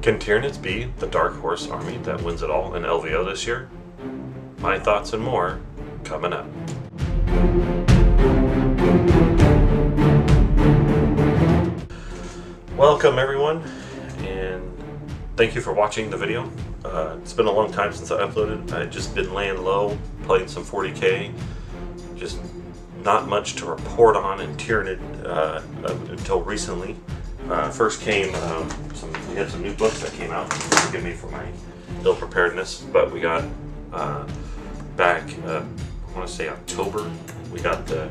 Can Tyranids be the dark horse army that wins it all in LVO this year? My thoughts and more coming up. Welcome everyone, and thank you for watching the video. It's been a long time since I uploaded. I've just been laying low, playing some 40k, just not much to report on in Tyranid until recently. First came, we had some new books that came out. Forgive me for my ill preparedness, but we got back, I want to say October, we got the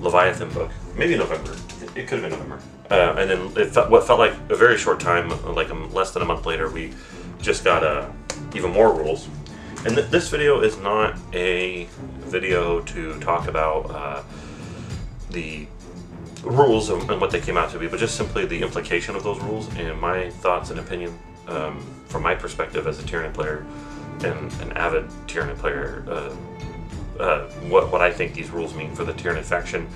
Leviathan book, maybe November. It could have been November. And then what felt like a very short time, like less than a month later, we just got even more rules. And this video is not a video to talk about the rules and what they came out to be, but just simply the implication of those rules and my thoughts and opinion from my perspective as a Tyranid player and an avid Tyranid player, what I think these rules mean for the Tyranid faction,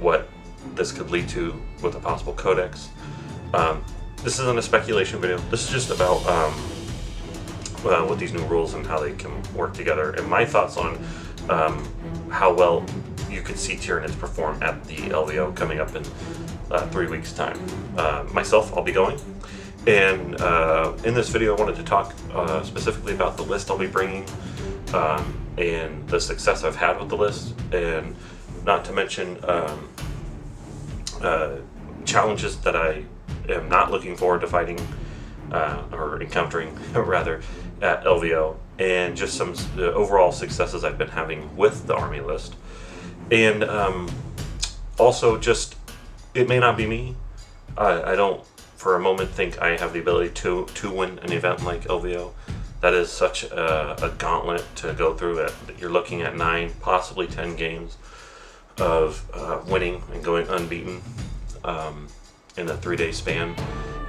what this could lead to with a possible codex. This isn't a speculation video. This is just about with these new rules and how they can work together, and my thoughts on how well you could see Tyranids perform at the LVO coming up in 3 weeks' time. Myself, I'll be going, and in this video I wanted to talk specifically about the list I'll be bringing and the success I've had with the list, and not to mention challenges that I am not looking forward to fighting or encountering rather at LVO, and just some overall successes I've been having with the army list. And also, just, it may not be me. I don't for a moment think I have the ability to win an event like LVO. That is such a gauntlet to go through. That you're looking at 9, possibly 10 games of winning and going unbeaten in a 3-day span,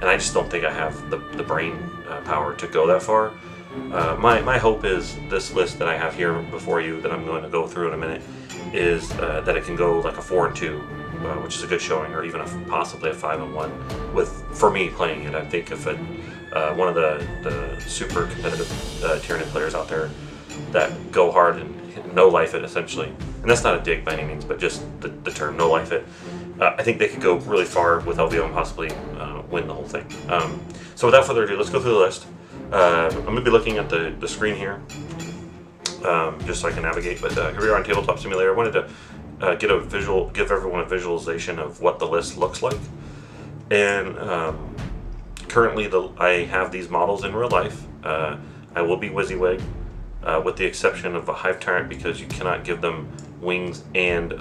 and I just don't think I have the brain power to go that far. My hope is this list that I have here before you, that I'm going to go through in a minute, is that it can go like a 4-2, which is a good showing, or even possibly a 5-1. For me playing it, I think if one of the super competitive Tyranid players out there that go hard and no life it essentially, and that's not a dig by any means, but just the term no life it, I think they could go really far with LVO and possibly win the whole thing. So without further ado, let's go through the list. I'm going to be looking at the screen here, just so I can navigate, but here we are on Tabletop Simulator. I wanted to give everyone a visualization of what the list looks like. And currently I have these models in real life. I will be WYSIWYG, with the exception of a Hive Tyrant, because you cannot give them wings and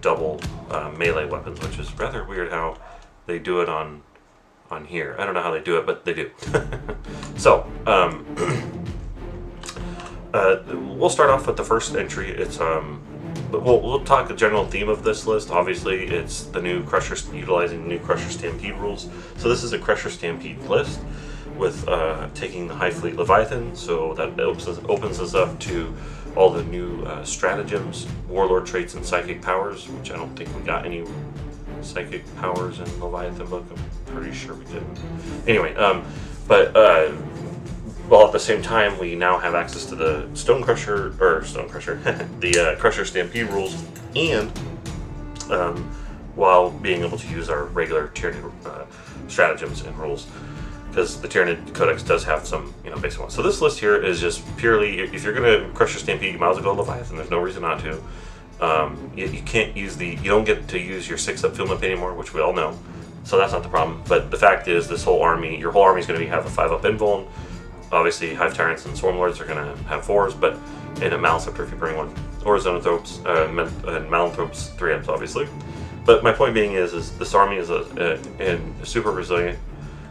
double melee weapons, which is rather weird how they do it on here. I don't know how they do it, but they do. So we'll start off with the first entry. It's we'll talk a general theme of this list. Obviously, it's the new Crusher, utilizing the new Crusher Stampede rules. So this is a Crusher Stampede list with taking the High Fleet Leviathan, so that opens us up to all the new stratagems, warlord traits, and psychic powers, which I don't think we got any psychic powers in the Leviathan book. I'm pretty sure we didn't. Anyway, well, at the same time, we now have access to the the Crusher Stampede rules, and while being able to use our regular Tyranid stratagems and rules, because the Tyranid Codex does have some, basic ones. So this list here is just purely, if you're going to Crusher Stampede, you might as well go Leviathan. There's no reason not to. You can't use you don't get to use your 6-up field map anymore, which we all know. So that's not the problem. But the fact is, your whole army is going to have a 5-up invuln. Obviously, Hive Tyrants and Swarmlords are going to have 4s, but in a Maliceptor if you bring one, or Zonothropes and Malanthropes 3-ups, obviously. But my point being is this army is super resilient.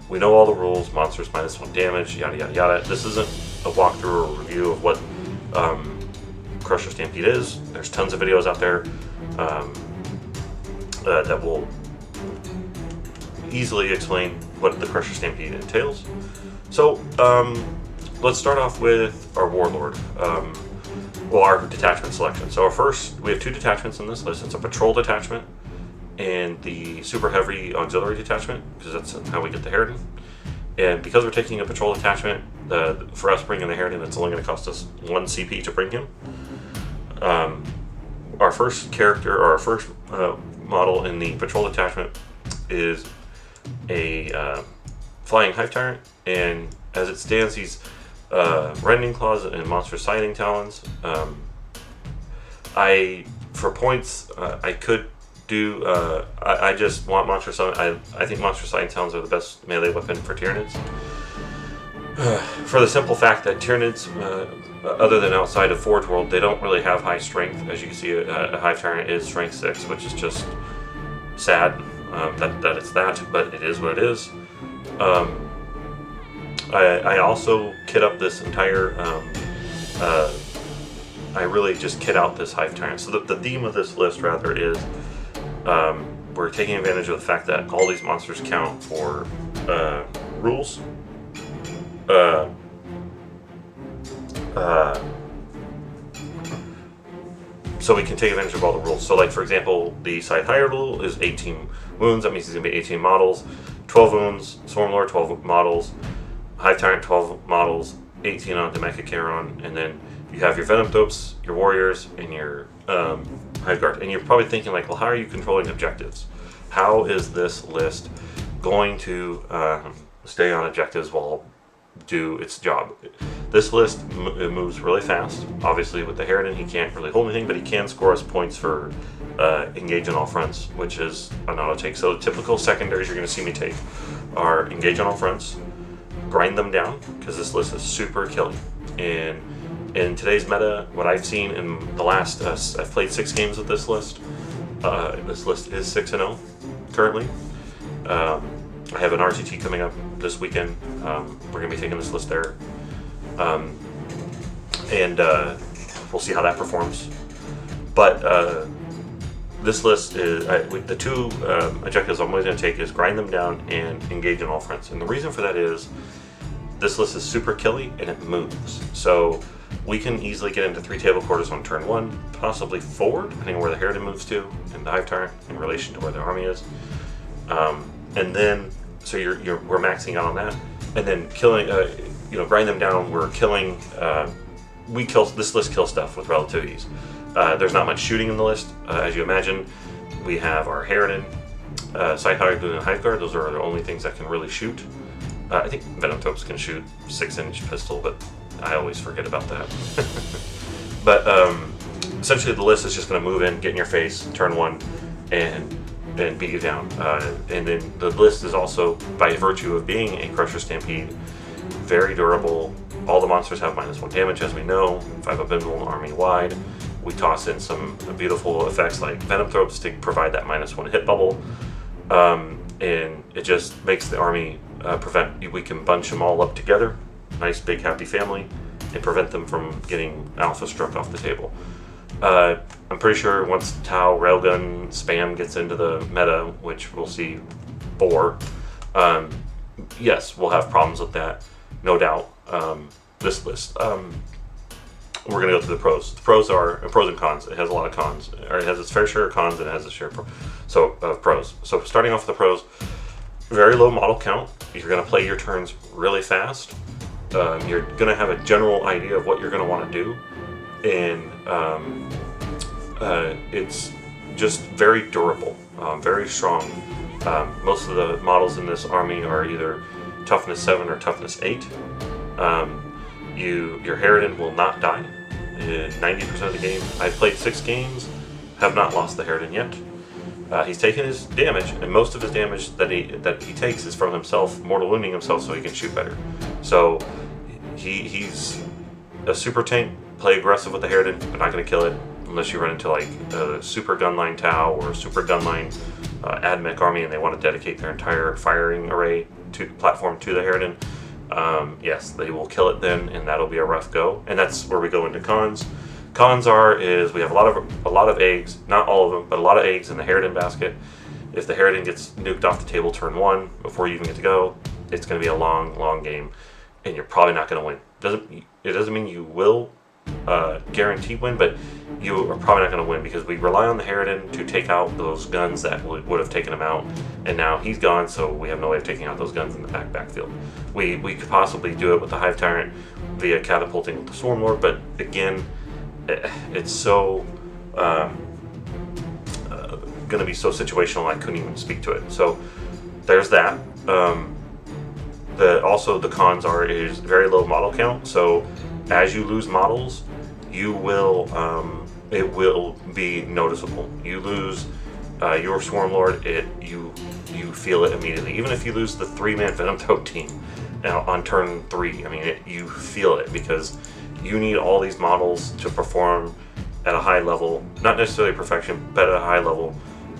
We know all the rules: monsters -1 damage, yada yada yada. This isn't a walkthrough or review of what Crusher Stampede is. There's tons of videos out there that will easily explain what the Crusher Stampede entails. So let's start off with our warlord, our detachment selection. So we have 2 detachments in this list. It's a patrol detachment and the super heavy auxiliary detachment, because that's how we get the Harridan. And because we're taking a patrol detachment, for us bringing the Harridan, it's only going to cost us 1 CP to bring him. Our first character, or our first model in the patrol detachment is a flying Hive Tyrant, and as it stands, he's Rending Claws and Monstrous Scything Talons. For points, I could do. I just want Monstrous. I think Monstrous Scything Talons are the best melee weapon for Tyranids. For the simple fact that Tyranids, other than outside of Forge World, they don't really have high strength. As you can see, a Hive Tyrant is strength 6, which is just sad that it's that, but it is what it is. I also kit up this entire. I really just kit out this Hive Tyrant. So the theme of this list, rather, is we're taking advantage of the fact that all these monsters count for rules. So we can take advantage of all the rules. So, like, for example, the Scythe Hire rule is 18 wounds. That means he's going to be 18 models. 12 wounds, Swarmlord, 12 models. Hive Tyrant, 12 models. 18 on Demechacharon. And then you have your Venom Thopes, your Warriors, and your Hive Guard. And you're probably thinking, like, well, how are you controlling objectives? How is this list going to stay on objectives while do its job? This list moves really fast. Obviously, with the Harridan, he can't really hold anything, but he can score us points for engage on all fronts, which is an auto take. So the typical secondaries you're going to see me take are engage on all fronts, grind them down, because this list is super killing. And in today's meta, what I've seen in the last, I've played 6 games with this list. This list is 6-0 currently. I have an RTT coming up this weekend. We're going to be taking this list there. And we'll see how that performs. But this list is, the 2 objectives I'm always going to take is grind them down and engage on all fronts. And the reason for that is this list is super killy and it moves. So we can easily get into 3 table quarters on turn 1, possibly 4, depending on where the Harridan moves to, and the Hive Tyrant in relation to where the army is. And then, so we're maxing out on that, and then killing, grind them down. We're killing. This list kills stuff with relative ease. There's not much shooting in the list, as you imagine. We have our Harridan, Scythe Hire, and Hive Guard. Those are the only things that can really shoot. I think Venom Thopes can shoot 6-inch pistol, but I always forget about that. But essentially, the list is just going to move in, get in your face, turn 1, and beat you down. And then the list is also, by virtue of being a Crusher Stampede, very durable. All the monsters have -1 damage, as we know. 5 Abysmal Army wide. We toss in some beautiful effects like Venom Thopes to provide that -1 hit bubble. And it just makes the army we can bunch them all up together, nice big happy family, and prevent them from getting alpha struck off the table. I'm pretty sure once Tau Railgun spam gets into the meta, which we'll see 4, yes, we'll have problems with that, no doubt. This list, we're going to go through the pros. The pros are pros and cons. It has a lot of cons, or it has its fair share of cons and it has its share of pros. So starting off with the pros, very low model count. You're going to play your turns really fast. You're going to have a general idea of what you're going to want to do, and it's just very durable, very strong. Most of the models in this army are either toughness 7 or toughness 8. Your Harridan will not die in 90% of the game. I've played 6 games, have not lost the Harridan yet. He's taken his damage, and most of his damage that he takes is from himself, mortal wounding himself so he can shoot better. So he's a super tank. Play aggressive with the Harridan, but not going to kill it unless you run into like a super gunline Tau or a super gunline AdMech army and they want to dedicate their entire firing array platform to the Harridan. Yes, they will kill it then, and that'll be a rough go. And that's where we go into cons. Cons is we have a lot of eggs, not all of them, but a lot of eggs in the Harridan basket. If the Harridan gets nuked off the table turn 1 before you even get to go, it's going to be a long game, and you're probably not going to win. It doesn't mean you will guaranteed win, but you are probably not going to win because we rely on the Harridan to take out those guns that would have taken him out, and now he's gone, so we have no way of taking out those guns in the backfield. We could possibly do it with the Hive Tyrant via catapulting with the Swarmlord, but again, it's so going to be so situational I couldn't even speak to it. So there's that. Also the cons is very low model count, so as you lose models, you will it will be noticeable. You lose your Swarmlord, you feel it immediately. Even if you lose the 3-man Venom Throat team on turn 3, I mean, you feel it because you need all these models to perform at a high level, not necessarily perfection, but at a high level.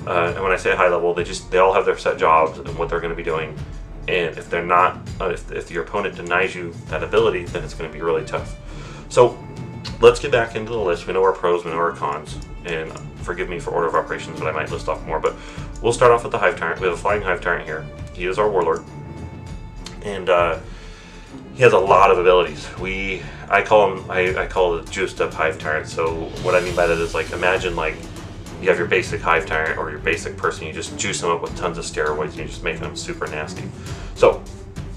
And when I say high level, they all have their set jobs and what they're going to be doing. And if they're not, if your opponent denies you that ability, then it's going to be really tough. So let's get back into the list. We know our pros, we know our cons, and forgive me for order of operations, but I might list off more. But we'll start off with the Hive Tyrant. We have a flying Hive Tyrant here. He is our warlord, and he has a lot of abilities. I call it juiced up Hive Tyrant. So what I mean by that is, like, imagine like you have your basic Hive Tyrant or your basic person, you just juice them up with tons of steroids and you just make them super nasty. So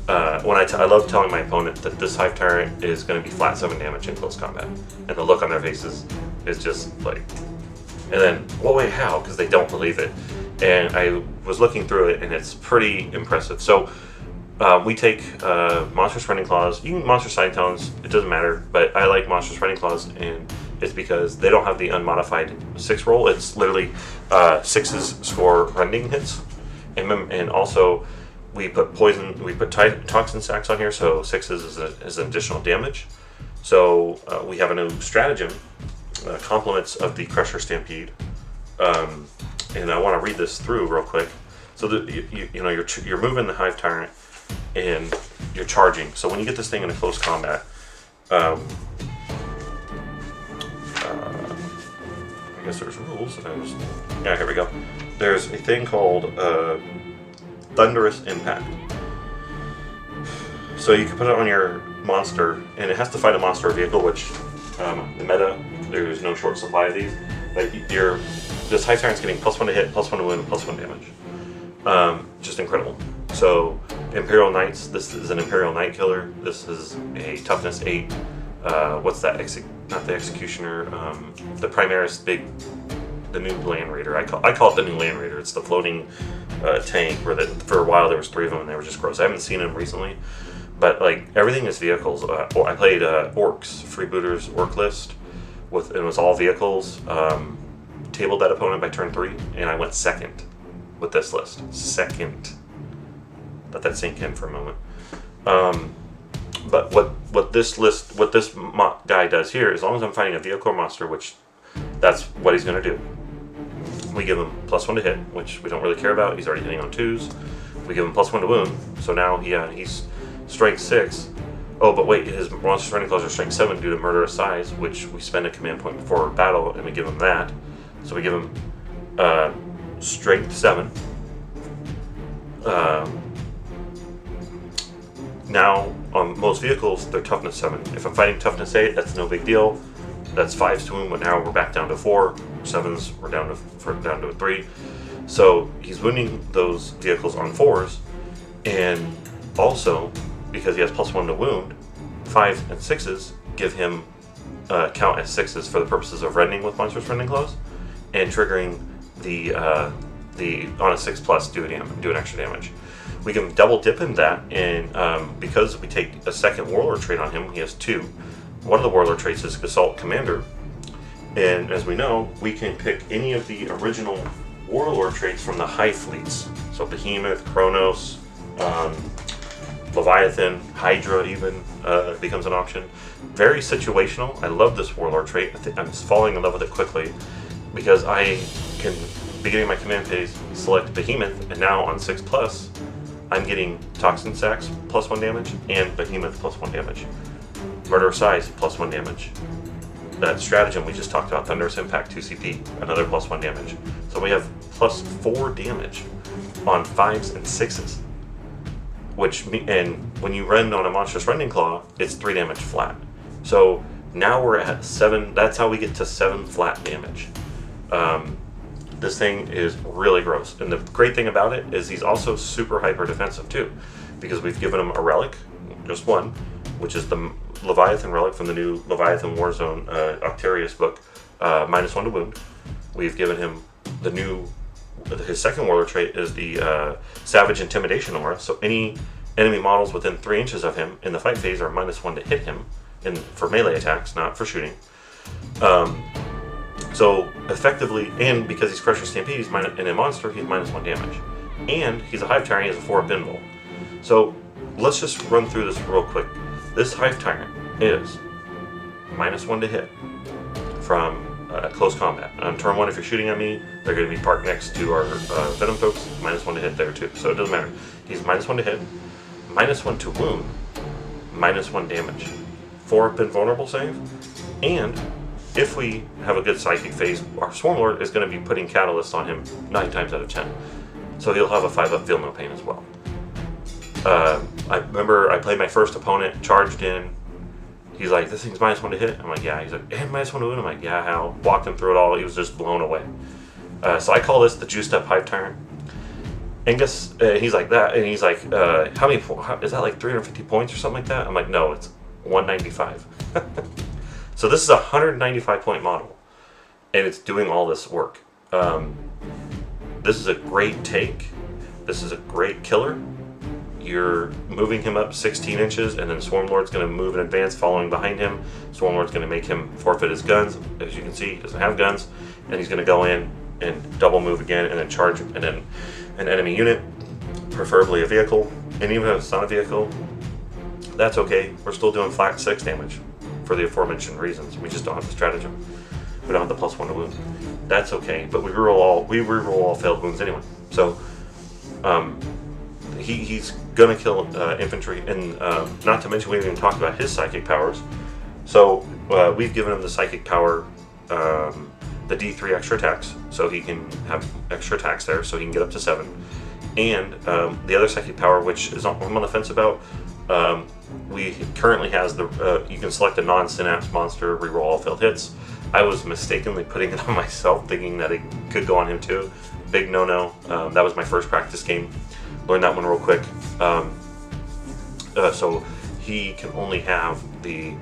when I love telling my opponent that this Hive Tyrant is going to be flat 7 damage in close combat, and the look on their faces is just like, and then, well, wait, how? Because they don't believe it. And I was looking through it and it's pretty impressive. So we take Monstrous Rending Claws. You can Monstrous Side Tones, it doesn't matter, but I like Monstrous Rending Claws, and it's because they don't have the unmodified 6 roll. It's literally 6s score rending hits, and also we put toxin sacks on here, so 6s is an additional damage. So we have a new stratagem, compliments of the Crusher Stampede, and I want to read this through real quick. So you're moving the Hive Tyrant and you're charging. So when you get this thing into close combat, I guess there's rules. Yeah, here we go. There's a thing called Thunderous Impact. So you can put it on your monster, and it has to fight a monster or vehicle, which the meta, there's no short supply of these. But this Hive Tyrant's getting +1 to hit, +1 to win, +1 damage. Just incredible. So Imperial Knights, this is an Imperial Knight killer. This is a toughness 8. What's that? Not the Executioner. The Primaris the new Land Raider. I call it the new Land Raider. It's the floating tank where for a while there was 3 of them and they were just gross. I haven't seen them recently, but like everything is vehicles. I played Orcs, Freebooters Orc list it was all vehicles. Tabled that opponent by turn 3, and I went second with this list. Second. Let that sink in for a moment. But what this guy does here, as long as I'm fighting a vehicle or monster, which that's what he's going to do, we give him +1 to hit, which we don't really care about. He's already hitting on 2s. We give him +1 to wound, so now he's strength 6. Oh, but wait, his monster's running claws are strength 7 due to murderous size, which we spend a command point before battle, and we give him that. So we give him strength 7. Now, on most vehicles, they're toughness 7. If I'm fighting toughness 8, that's no big deal. That's 5s to wound, but now we're back down to 4. 7s, we're down to a 3. So he's wounding those vehicles on 4s, and also, because he has +1 to wound, 5s and 6s give him count as 6s for the purposes of rending with Monstrous Rending Claws, and triggering the on a 6+ do an extra damage. We can double dip in that, and because we take a second Warlord trait on him, he has 2. One of the Warlord traits is Assault Commander, and as we know, we can pick any of the original Warlord traits from the Hive fleets. So Behemoth, Kronos, Leviathan, Hydra even becomes an option. Very situational. I love this Warlord trait. I think I'm falling in love with it quickly because I can, beginning my command phase, select Behemoth, and now on 6+, I'm getting Toxin Sacks +1 damage and Behemoth +1 damage. Murder Size +1 damage. That stratagem we just talked about, Thunderous Impact 2 CP, another +1 damage. So we have +4 damage on 5s and 6s. And when you rend on a Monstrous Rending Claw, it's 3 damage flat. So Now we're at 7. That's how we get to 7 flat damage. This thing is really gross. And the great thing about it is he's also super hyper defensive too, because we've given him a relic, just one, which is the Leviathan Relic from the new Leviathan Warzone Octarius book, -1 to wound. We've given him the new, his second warlord trait is the Savage Intimidation Aura, so any enemy models within 3 inches of him in the fight phase are -1 to hit him, for melee attacks, not for shooting. So effectively, and because he's Crusher Stampede, he's and a monster, he's -1 damage. And he's a Hive Tyrant, he has a 4-up invul. So let's just run through this real quick. This Hive Tyrant is -1 to hit from close combat. On turn 1, if you're shooting at me, they're going to be parked next to our Venom folks, -1 to hit there too. So it doesn't matter. He's -1 to hit, -1 to wound, -1 damage. 4-up invulnerable save, and if we have a good psychic phase, our Swarmlord is going to be putting Catalyst on him 9 times out of 10. So he'll have a 5-up Feel No Pain as well. I remember I played my first opponent, charged in. He's like, this thing's -1 to hit. I'm like, yeah. He's like, and -1 to wound. I'm like, yeah, how? Walked him through it all. He was just blown away. So I call this the juiced up Hive Tyrant. And guess, he's like that. And he's like, how many is that, like 350 points or something like that? I'm like, no, it's 195. So this is a 195 point model, and it's doing all this work. This is a great take. This is a great killer. You're moving him up 16 inches, and then Swarmlord's going to move in advance following behind him. Swarmlord's going to make him forfeit his guns. As you can see, he doesn't have guns, and he's going to go in and double move again, and then charge, and then an enemy unit, preferably a vehicle, and even if it's not a vehicle, that's okay. We're still doing flat 6 damage. For the aforementioned reasons, we just don't have the stratagem. We don't have the +1 to wound. That's okay, but we reroll all failed wounds anyway. So he's gonna kill infantry, and not to mention we haven't even talked about his psychic powers. So we've given him the psychic power, the D3 extra attacks, so he can have extra attacks there, so he can get up to 7. And the other psychic power, which is I'm on the fence about. We currently has the you can select a non-synapse monster, reroll all failed hits. I was mistakenly putting it on myself, thinking that it could go on him too. Big no-no. That was my first practice game. Learned that one real quick. So he can only have the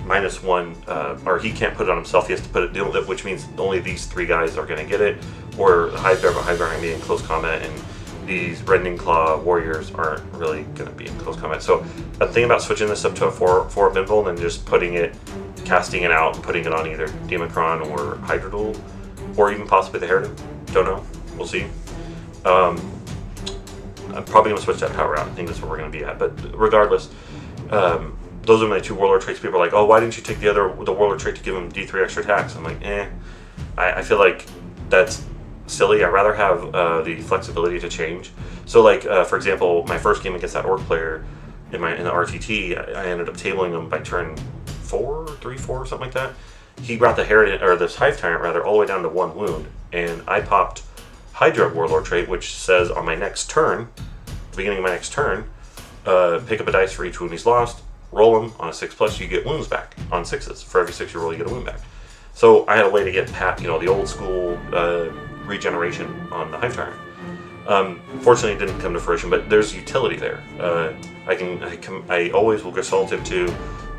-1, or he can't put it on himself. He has to put it, which means only these 3 guys are going to get it, or Hive Bear be in close combat, and these Rending Claw warriors aren't really going to be in close combat. So I'm thinking about switching this up to a 4-up invul and then just casting it out and putting it on either Democron or Hydrodual, or even possibly the Harridan. Don't know. We'll see. I'm probably going to switch that power out. I think that's where we're going to be at. But regardless, those are my 2 warlord traits. People are like, oh, why didn't you take the warlord trait to give him D3 extra attacks? I'm like, I feel like that's silly. I'd rather have the flexibility to change. So like for example, my first game against that orc player in the RTT, I ended up tabling him by turn 3-4 or something like that. He brought the Harridan, or this Hive Tyrant rather, all the way down to 1 wound, and I popped Hydra Warlord trait, which says on my next turn, the beginning of my next turn, pick up a dice for each wound he's lost, roll him on a 6+, you get wounds back on 6s. For every 6 you roll, you get a wound back. So I had a way to get the old school regeneration on the Hive Tyrant. Fortunately, it didn't come to fruition, but there's utility there. I always will Grisult into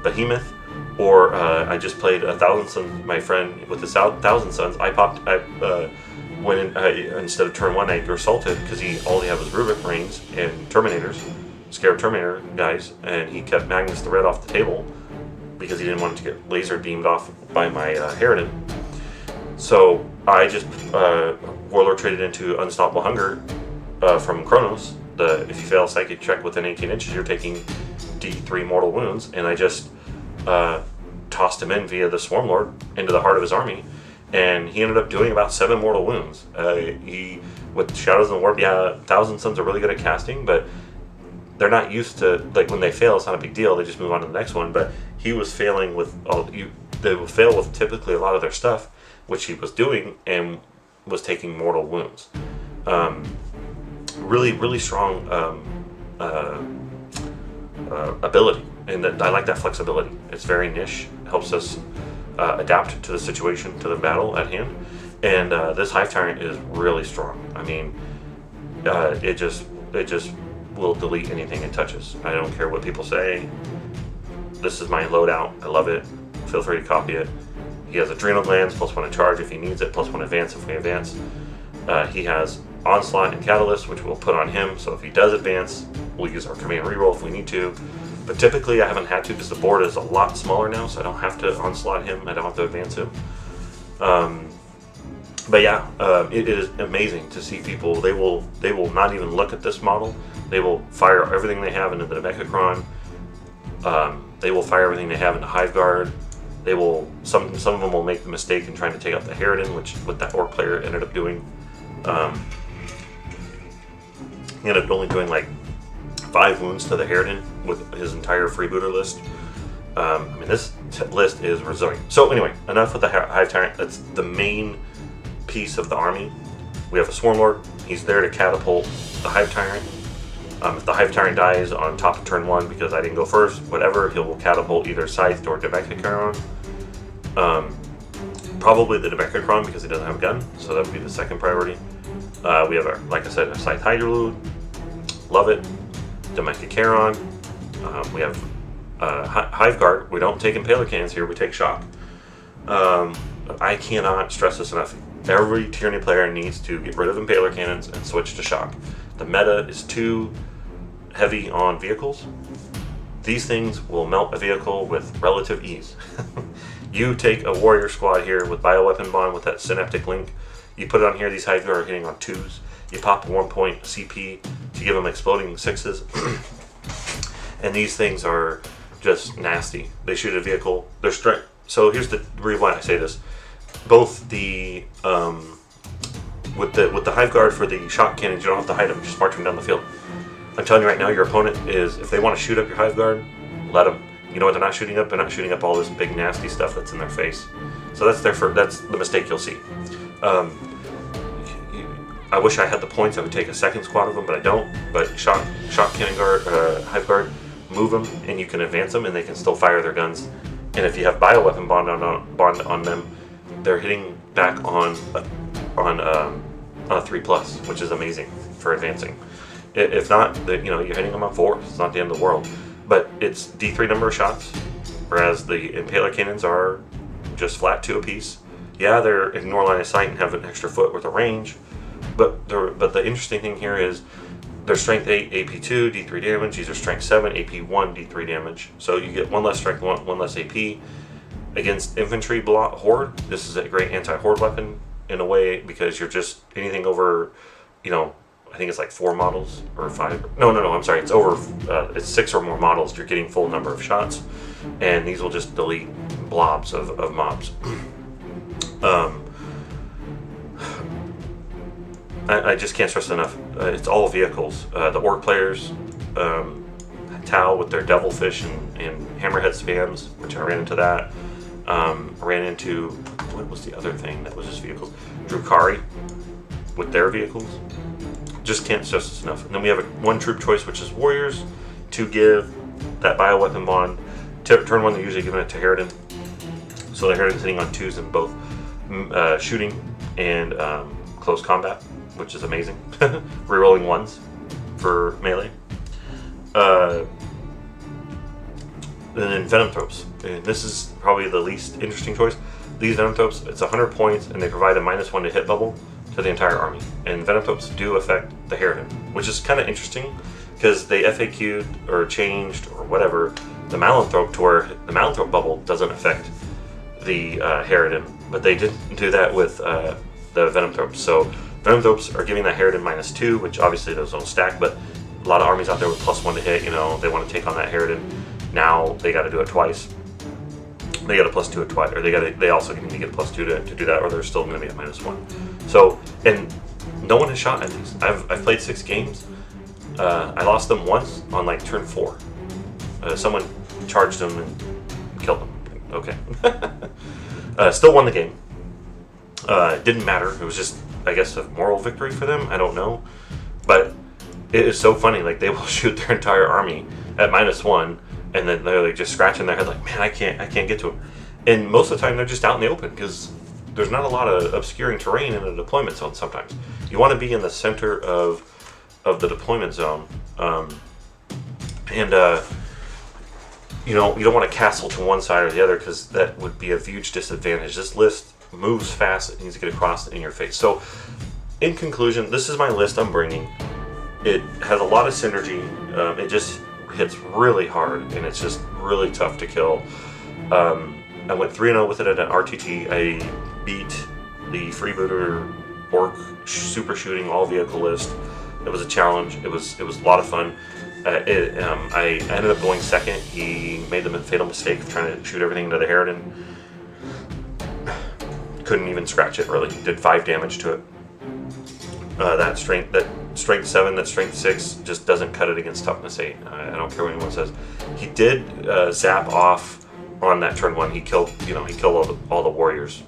Behemoth, or I just played 1,000 Suns. My friend with his 1,000 Suns, instead of turn 1, I Grisulted because all he had was Rubik Rings and Terminators, Scarab Terminator guys, and he kept Magnus the Red off the table because he didn't want it to get laser beamed off by my Harridan. So I just warlord traded into Unstoppable Hunger from Kronos. If you fail a psychic check within 18 inches, you're taking D3 mortal wounds, and I just tossed him in via the Swarmlord into the heart of his army, and he ended up doing about 7 mortal wounds. With Shadows and Warp, 1,000 Suns are really good at casting, but they're not used to, like, when they fail, it's not a big deal. They just move on to the next one. But he was failing with they will fail with typically a lot of their stuff, which he was doing, and was taking mortal wounds. Really, really strong ability. and I like that flexibility. It's very niche, helps us adapt to the situation, to the battle at hand. And this Hive Tyrant is really strong. I mean, it just will delete anything it touches. I don't care what people say. This is my loadout. I love it. Feel free to copy it. He has Adrenal Glands, +1 in charge if he needs it, +1 advance if we advance. He has Onslaught and Catalyst, which we'll put on him, so if he does advance, we'll use our command reroll if we need to. But typically I haven't had to because the board is a lot smaller now, so I don't have to Onslaught him, I don't have to advance him. But yeah, it is amazing to see people. They will not even look at this model. They will fire everything they have into the Mechacron. They will fire everything they have into Hive Guard. They will some of them will make the mistake in trying to take out the Harridan, which what that Orc player ended up doing. He ended up only doing like 5 wounds to the Harridan with his entire freebooter list. I mean, this list is resilient. So anyway, enough with the Hive Tyrant. That's the main piece of the army. We have a Swarmlord. He's there to catapult the Hive Tyrant. If the Hive Tyrant dies on top of turn 1 because I didn't go first, whatever, he will catapult either Scythe or Demechacron. Probably the Demechacron because he doesn't have a gun, so that would be the second priority. We have, like I said, a Scythe Hydrolude. Love it. Demechacron. We have Hive Guard. We don't take Impaler Cannons here, we take Shock. I cannot stress this enough. Every Tyranny player needs to get rid of Impaler Cannons and switch to Shock. The meta is too heavy on vehicles. These things will melt a vehicle with relative ease. You take a warrior squad here with Bioweapon Bond with that Synaptic Link. You put it on here, these Hive Guard are hitting on 2s. You pop 1 point CP to give them exploding 6s. And these things are just nasty. They shoot a vehicle. They're strength. So here's the reason why I say this. Both the with the Hive Guard for the shock cannons, you don't have to hide them. Just march them down the field. I'm telling you right now, your opponent is, if they want to shoot up your Hive Guard, let them. You know what they're not shooting up? They're not shooting up all this big nasty stuff that's in their face. So that's that's the mistake you'll see. I wish I had the points. I would take a second squad of them, but I don't. But shock cannon guard, Hive Guard, move them, and you can advance them, and they can still fire their guns. And if you have bioweapon bond on them, they're hitting back on a 3+, which is amazing for advancing. If not, you're hitting them on 4. It's not the end of the world. But it's D3 number of shots, whereas the Impaler Cannons are just flat 2 apiece. Yeah, they're ignore line of sight and have an extra foot worth of range. But the interesting thing here is they're strength 8, AP 2, D3 damage. These are strength 7, AP 1, D3 damage. So you get 1 less strength, 1 less AP. Against infantry horde, this is a great anti-horde weapon in a way, because you're just anything over, I think it's like 4 models or 5. No, I'm sorry. It's over. It's 6 or more models. You're getting full number of shots, and these will just delete blobs of mobs. I just can't stress enough. It's all vehicles. The Orc players, Tau with their Devilfish and Hammerhead spams, which I ran into that. I ran into, what was the other thing that was just vehicles? Drukhari with their vehicles. Just can't stress this enough. And then we have one troop choice, which is Warriors, to give that bioweapon bond. Turn 1, they're usually giving it to Harridan. So the Harridan's hitting on 2s in both shooting and close combat, which is amazing. Rerolling 1s for melee. And then Venomthropes. And this is probably the least interesting choice. These Venomthropes, it's 100 points, and they provide a -1 to hit bubble to the entire army. And Venomthropes do affect the Harridan, which is kind of interesting, because they FAQ'd or changed or whatever the Malanthrope to where the Malanthrope bubble doesn't affect the Harridan, but they didn't do that with the Venomthropes. So Venomthropes are giving that Harridan -2, which obviously those don't stack, but a lot of armies out there with +1 to hit, they want to take on that Harridan. Now they got to do it twice. They got a +2 at twice, or they also need to get a +2 to do that, or they're still going to be at -1. So, and no one has shot at these. I've played 6 games. I lost them once on like turn 4. Someone charged them and killed them. Okay. Still won the game. It didn't matter. It was just, I guess, a moral victory for them. I don't know. But it is so funny. Like, they will shoot their entire army at -1, and then they're like just scratching their head like, man, I can't get to them. And most of the time they're just out in the open because there's not a lot of obscuring terrain in a deployment zone. Sometimes you want to be in the center of the deployment zone, you know, you don't want to castle to one side or the other because that would be a huge disadvantage. This list moves fast; it needs to get across in your face. So, in conclusion, this is my list I'm bringing. It has a lot of synergy. It just hits really hard, and it's just really tough to kill. I went 3-0 with it at an RTT. I beat the freebooter orc super shooting all vehicle list. It was a challenge. It was a lot of fun. I ended up going second. He made the fatal mistake of trying to shoot everything into the Harridan. Couldn't even scratch it really. Did 5 damage to it. That strength 7, that strength 6 just doesn't cut it against toughness 8. I don't care what anyone says. He did zap off on that turn 1. He killed all the warriors.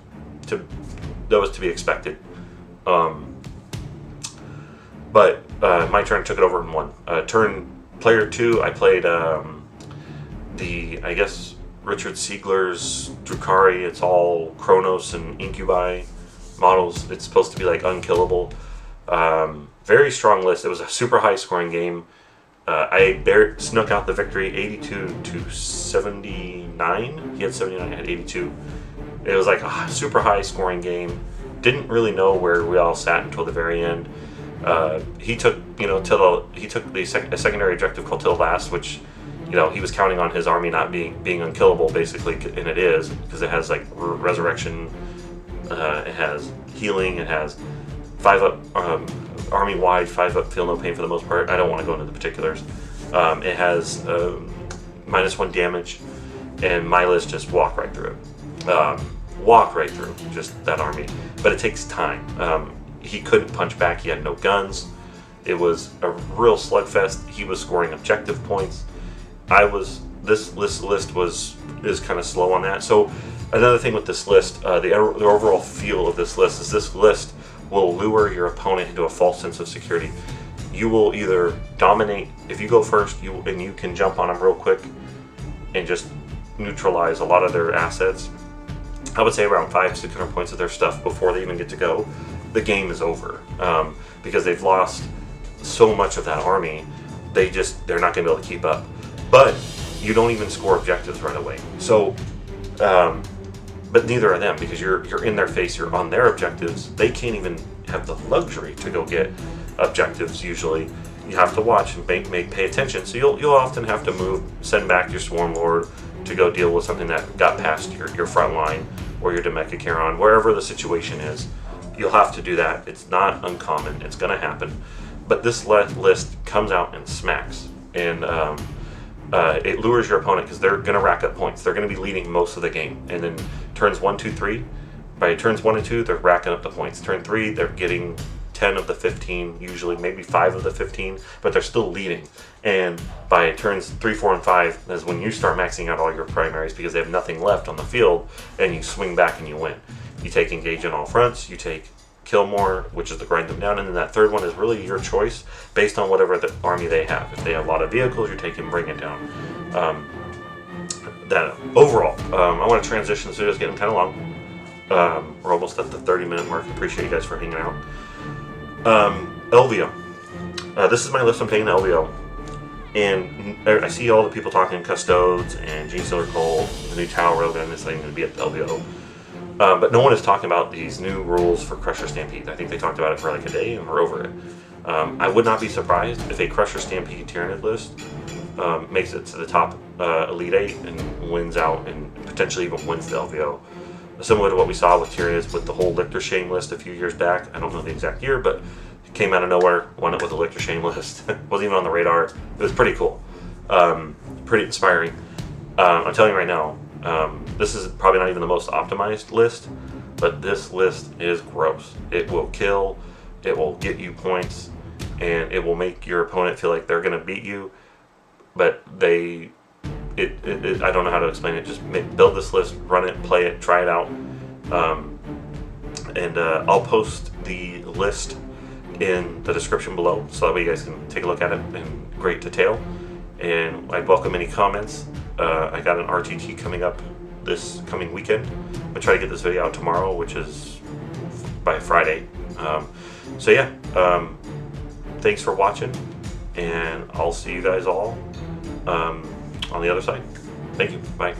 That was to be expected. But my turn took it over and won. Player 2, I played I guess Richard Siegler's Drukhari. It's all Chronos and Incubi models. It's supposed to be like unkillable. Very strong list. It was a super high scoring game. I snuck out the victory 82 to 79. He had 79, I had 82. It was like a super high scoring game. Didn't really know where we all sat until the very end. He took a secondary objective called Till Last, which he was counting on his army not being unkillable basically, and it is because it has like resurrection, it has healing, it has 5-up army wide, 5-up feel no pain for the most part. I don't want to go into the particulars. It has -1 damage, and my list just walk right through it. Walk right through just that army, but it takes time. He couldn't punch back. He had no guns. It was a real slugfest. He was scoring objective points. This list is kind of slow on that. So another thing with this list, the overall feel of this list is this list will lure your opponent into a false sense of security. You will either dominate if you go first, and you can jump on them real quick and just neutralize a lot of their assets. I would say around 500-600 points of their stuff before they even get to go. The game is over because they've lost so much of that army. They're not going to be able to keep up. But you don't even score objectives right away. So, but neither are them because you're in their face. You're on their objectives. They can't even have the luxury to go get objectives. Usually, you have to watch and pay attention. So you'll often have to send back your Swarmlord to go deal with something that got past your front line or your Demechacharon, wherever the situation is. You'll have to do that. It's not uncommon. It's going to happen. But this list comes out and smacks. And it lures your opponent because they're going to rack up points. They're going to be leading most of the game. And then turns 1, 2, 3. By turns 1 and 2, they're racking up the points. Turn 3, they're getting 10 of the 15, usually maybe 5 of the 15, but they're still leading. And by turns 3, 4, and 5, that's when you start maxing out all your primaries because they have nothing left on the field, and you swing back and you win. You take engage on all fronts, you take kill more, which is to grind them down, and then that third one is really your choice based on whatever the army they have. If they have a lot of vehicles, you're taking bring it down. That overall, I want to transition. The video's getting kind of long. We're almost at the 30-minute mark. Appreciate you guys for hanging out. LVO. This is my list. I'm taking LVO, and I see all the people talking Custodes and Gene Stealer Cole, the new Tower Railgun is going to be at the LVO. But no one is talking about these new rules for Crusher Stampede. I think they talked about it for like a day and we're over it. I would not be surprised if a Crusher Stampede Tyranid list makes it to the top Elite 8 and wins out and potentially even wins the LVO. Similar to what we saw with Tyranids with the whole Lictor Shame list a few years back. I don't know the exact year, but it came out of nowhere, won it with a Lictor Shame list. Wasn't even on the radar. It was pretty cool. Pretty inspiring. I'm telling you right now, this is probably not even the most optimized list, but this list is gross. It will kill, it will get you points, and it will make your opponent feel like they're going to beat you, but I don't know how to explain it. Just build this list, run it, play it, try it out, and I'll post the list in the description below so that way you guys can take a look at it in great detail. and I'd welcome any comments. I got an RTT coming up this coming weekend. I'm gonna try to get this video out tomorrow, which is by Friday. So yeah, thanks for watching, and I'll see you guys all on the other side. Thank you. Bye.